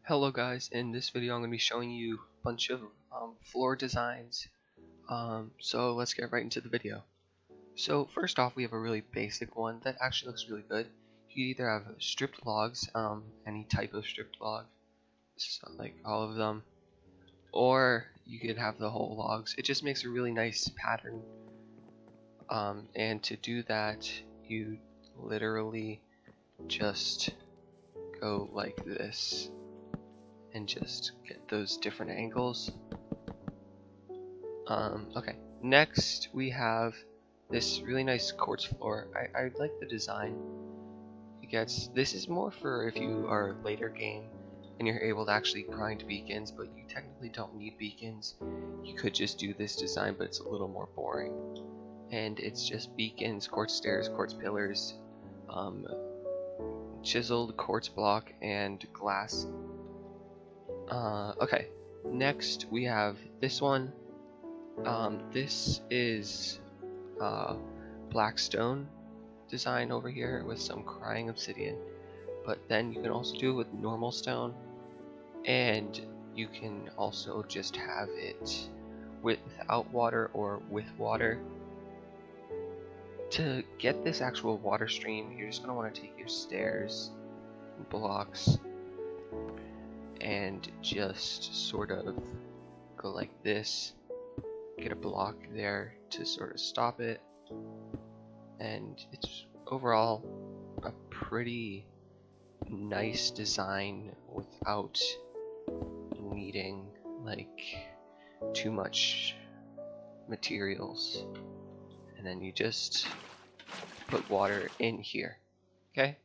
Hello guys, in this video I'm going to be showing you a bunch of floor designs. So let's get right into the video. So first off, we have a really basic one that actually looks really good. You either have stripped logs, any type of stripped log, so like all of them, or you could have the whole logs. It just makes a really nice pattern. And to do that, you literally just go like this and just get those different angles. Okay, next we have this really nice quartz floor. I like the design. This is more for if you are later game and you're able to actually grind beacons, but you technically don't need beacons. You could just do this design, but it's a little more boring. And it's just beacons, quartz stairs, quartz pillars, chiseled quartz block, and glass. Okay, next we have this one. This is black stone design over here with some crying obsidian, but then you can also do it with normal stone, and you can also just have it without water or with water. To get this actual water stream, you're just going to want to take your stairs and blocks and just sort of go like this, get a block there to sort of stop it, and it's overall a pretty nice design without needing like too much materials. And then you just put water in here, okay?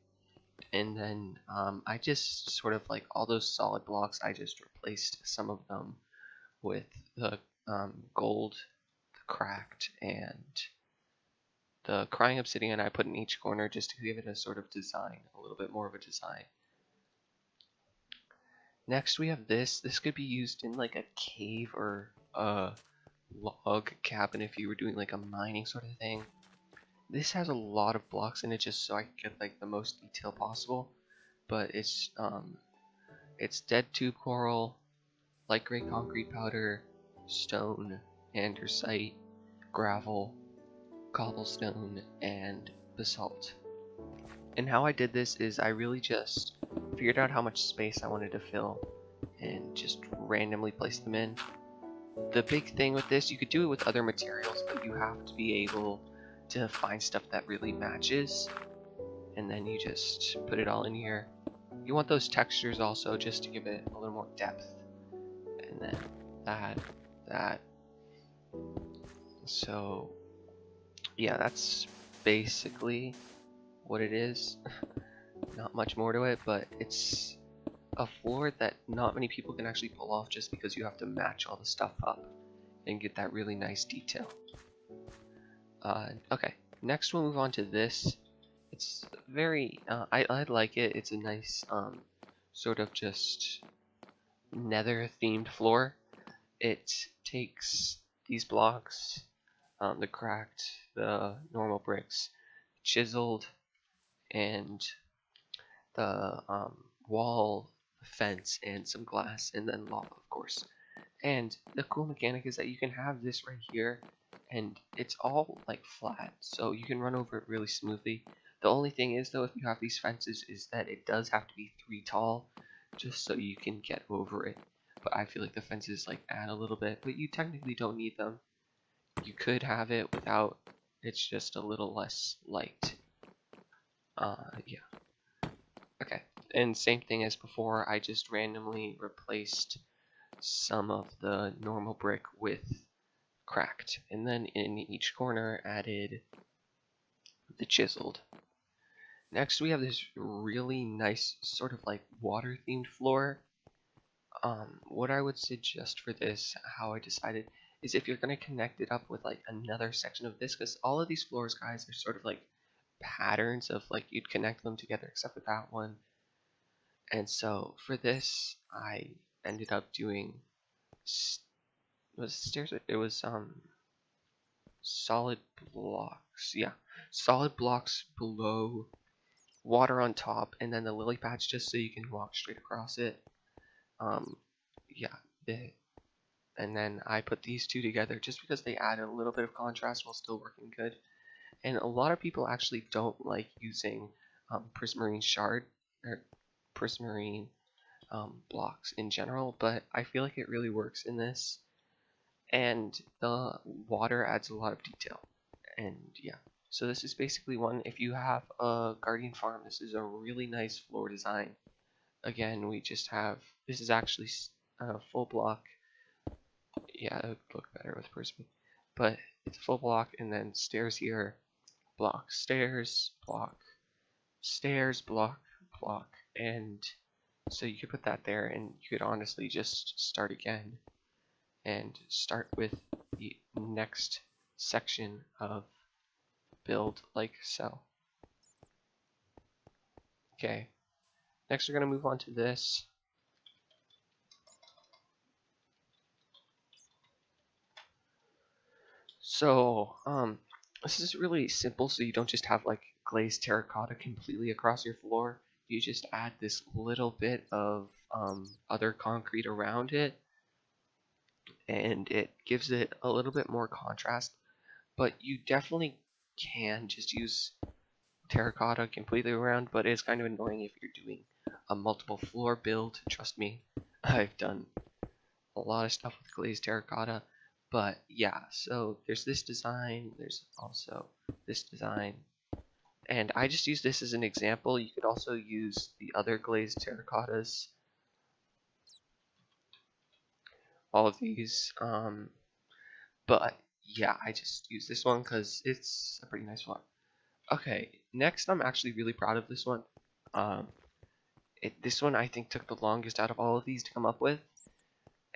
And then I just sort of like all those solid blocks, I just replaced some of them with the gold, the cracked, and the crying obsidian I put in each corner just to give it a sort of design, a little bit more of a design. Next we have this. This could be used in like a cave or a log cabin if you were doing like a mining sort of thing. This has a lot of blocks in it just so I can get like the most detail possible, but it's dead tube coral, light gray concrete powder, stone, andesite, gravel, cobblestone, and basalt. And how I did this is I really just figured out how much space I wanted to fill and just randomly placed them in. The big thing with this, you could do it with other materials, but you have to be able to find stuff that really matches, and then you just put it all in here. You want those textures also just to give it a little more depth, and then that. So yeah, that's basically what it is. Not much more to it, but it's a floor that not many people can actually pull off just because you have to match all the stuff up and get that really nice detail. Okay, next we'll move on to this. It's very, I like it. It's a nice, sort of just nether themed floor. It takes these blocks, the cracked, the normal bricks, chiseled, and the wall, fence, and some glass, and then lava, of course. And the cool mechanic is that you can have this right here, and it's all like flat, so you can run over it really smoothly. The only thing is though, if you have these fences, is that it does have to be 3 tall, just so you can get over it. But I feel like the fences like add a little bit, but you technically don't need them. You could have it without, it's just a little less light. Yeah. Okay, and same thing as before, I just randomly replaced some of the normal brick with cracked, and then in each corner added the chiseled. Next we have this really nice sort of like water themed floor. What I would suggest for this, how I decided, is if you're going to connect it up with like another section of this, because all of these floors, guys, are sort of like patterns of like you'd connect them together except for that one. And so for this I ended up doing stairs. It was solid blocks. Yeah, solid blocks below, water on top, and then the lily pads just so you can walk straight across it. Yeah, and then I put these two together just because they add a little bit of contrast while still working good. And a lot of people actually don't like using prismarine shard or prismarine blocks in general, but I feel like it really works in this. And the water adds a lot of detail. And yeah, so this is basically one. If you have a guardian farm, this is a really nice floor design. Again, we just have, this is actually a full block. Yeah, it would look better with prism, but it's full block and then stairs here, block, stairs, block, stairs, block, block, and so you could put that there, and you could honestly just start again and start with the next section of build like so. Okay, next we're going to move on to this. So, this is really simple, so you don't just have like glazed terracotta completely across your floor. You just add this little bit of other concrete around it, and it gives it a little bit more contrast. But you definitely can just use terracotta completely around, but it's kind of annoying if you're doing a multiple floor build. Trust me, I've done a lot of stuff with glazed terracotta. But yeah, so there's this design, there's also this design, and I just use this as an example. You could also use the other glazed terracottas, all of these, but yeah, I just use this one because it's a pretty nice one. Okay, next I'm actually really proud of this one. Um, this one I think took the longest out of all of these to come up with,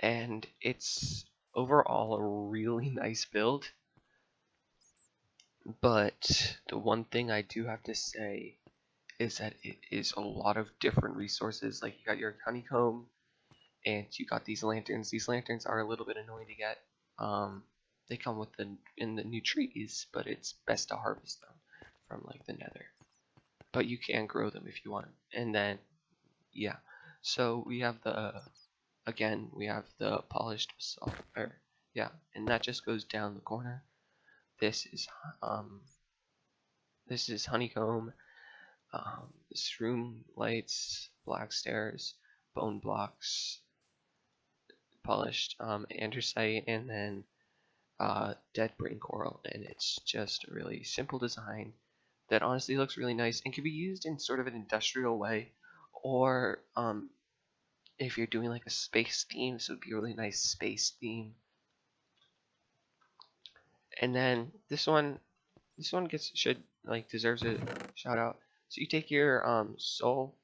and it's overall a really nice build. But the one thing I do have to say is that it is a lot of different resources. Like you got your honeycomb, and you got these lanterns. These lanterns are a little bit annoying to get. They come with in the new trees, but it's best to harvest them from like the nether. But you can grow them if you want. And then yeah, so we have again we have the polished basalt. Yeah, and that just goes down the corner. This is honeycomb. This room lights, black stairs, bone blocks, polished andesite, and then dead brain coral. And it's just a really simple design that honestly looks really nice and can be used in sort of an industrial way, or if you're doing like a space theme, so it'd be a really nice space theme. And then this one deserves a shout out. So you take your soul,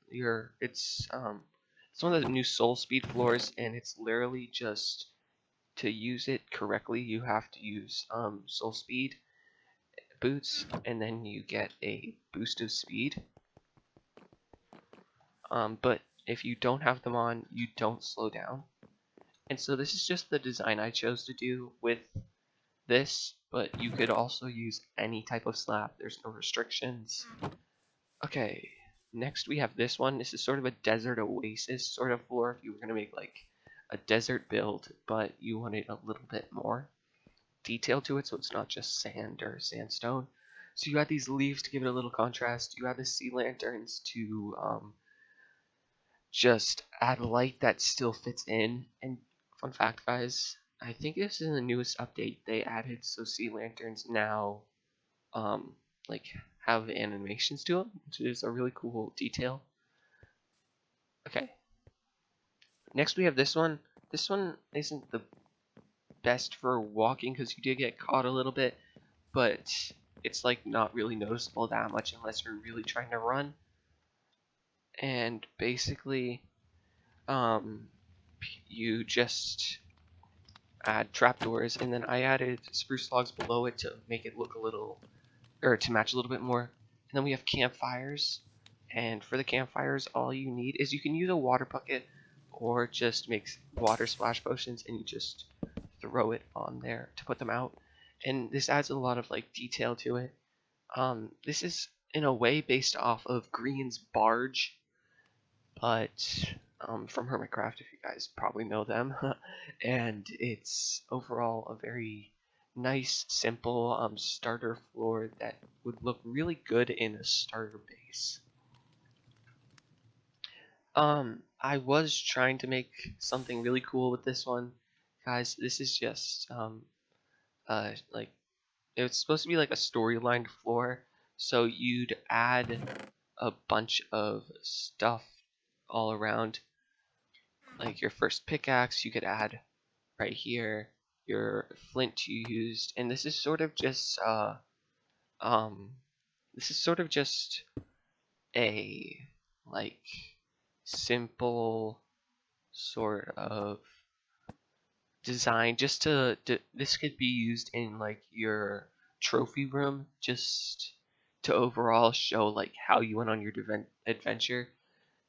it's one of the new soul speed floors, and it's literally just, to use it correctly you have to use soul speed boots, and then you get a boost of speed. But if you don't have them on, you don't slow down. And so this is just the design I chose to do with this, but you could also use any type of slab. There's no restrictions. Okay, next we have this one. This is sort of a desert oasis sort of floor if you were going to make like a desert build, but you wanted a little bit more detail to it, so it's not just sand or sandstone. So you add these leaves to give it a little contrast. You add the sea lanterns to just add light that still fits in. And fun fact, guys, I think this is in the newest update they added so sea lanterns now like have animations to them, which is a really cool detail. Okay, next we have this one. This one isn't the best for walking because you do get caught a little bit, but it's like not really noticeable that much unless you're really trying to run. And basically you just add trapdoors, and then I added spruce logs below it to make it look a little, or to match a little bit more. And then we have campfires, and for the campfires all you need is, you can use a water bucket or just make water splash potions and you just throw it on there to put them out, and this adds a lot of like detail to it. This is in a way based off of Green's barge, but from Hermitcraft, if you guys probably know them. And it's overall a very nice, simple starter floor that would look really good in a starter base. I was trying to make something really cool with this one, guys. This is just like it's supposed to be like a storyline floor, so you'd add a bunch of stuff all around. Like your first pickaxe, you could add right here, your flint you used, and um this is sort of just a like simple sort of design just this could be used in like your trophy room just to overall show like how you went on your adventure.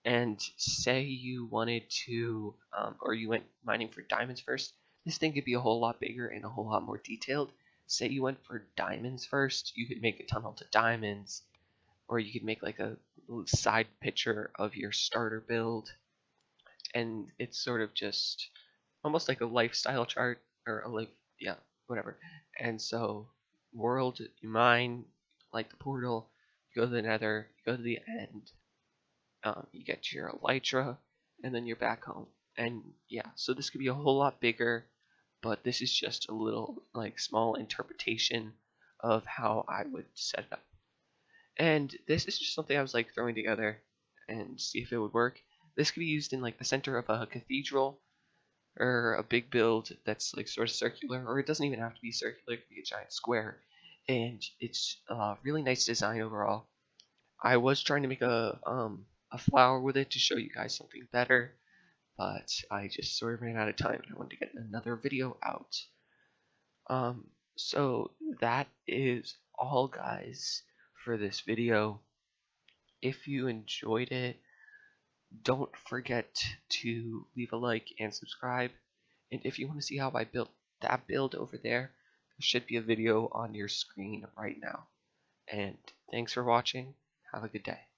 And say you wanted to or you went mining for diamonds first, this thing could be a whole lot bigger and a whole lot more detailed. Say you went for diamonds first, you could make a tunnel to diamonds, or you could make like a side picture of your starter build, and it's sort of just almost like a lifestyle chart or a life, yeah, whatever. And so, world, you mine, like the portal, you go to the nether, you go to the end, you get your elytra, and then you're back home. And yeah, so this could be a whole lot bigger, but this is just a little like small interpretation of how I would set it up. And this is just something I was like throwing together and see if it would work. This could be used in like the center of a cathedral or a big build that's like sort of circular, or it doesn't even have to be circular, it could be a giant square. And it's a really nice design overall. I was trying to make a flower with it to show you guys something better, but I just sort of ran out of time and I wanted to get another video out. So that is all, guys, for this video. If you enjoyed it, don't forget to leave a like and subscribe. And if you want to see how I built that build over there, there should be a video on your screen right now. And thanks for watching. Have a good day.